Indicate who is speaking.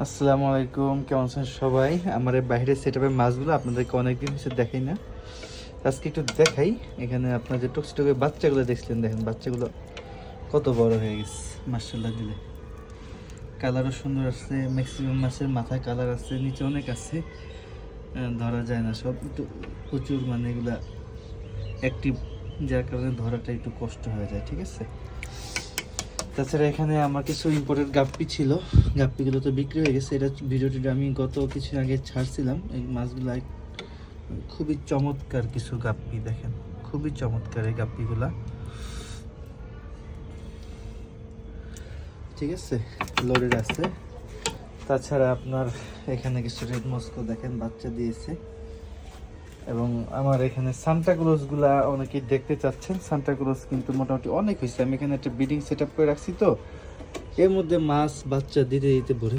Speaker 1: আসসালামু আলাইকুম, কেমন আছেন সবাই? আমার এই বাইরের সেটআপের মাছগুলো আপনাদেরকে অনেকদিন হচ্ছে দেখাই না, আজকে একটু দেখাই। এখানে আপনার যে টুকটাকে বাচ্চাগুলো দেখছিলেন, দেখেন বাচ্চাগুলো কত বড় হয়ে গেছে মাশাআল্লাহ দিলে। কালারও সুন্দর আছে, ম্যাক্সিমাম মাছের মাথায় কালার আছে, নিচে অনেক আছে, ধরা যায় না সব, একটু প্রচুর মানে এগুলা অ্যাক্টিভ, যার কারণে ধরাটা একটু কষ্ট হয়ে যায়, ঠিক আছে। তাছাড়া এখানে আমার কিছু ইম্পোর্টেড গাপ্পি ছিল, গাপ্পিগুলো তো বিক্রি হয়ে গেছে। এটা ভিডিওটি আমি গত কিছু আগে ছাড়ছিলাম। এই মাছগুলো খুবই চমৎকার কিছু গাপ্পি, দেখেন খুবই চমৎকার এই গাপ্পিগুলা, ঠিক আছে, লোডেড আছে। তাছাড়া আপনার এখানে কিছু রেড মস্কো দেখেন বাচ্চা দিয়েছে। এবং আমার এখানে সান্টাক্লজগুলা অনেকেই দেখতে চাচ্ছেন। সান্টাক্লজ কিন্তু মোটামুটি অনেক হয়েছে। আমি এখানে একটা ব্রিডিং সেট আপ করে রাখছি, তো এর মধ্যে মাছ বাচ্চা দিতে দিতে ভরে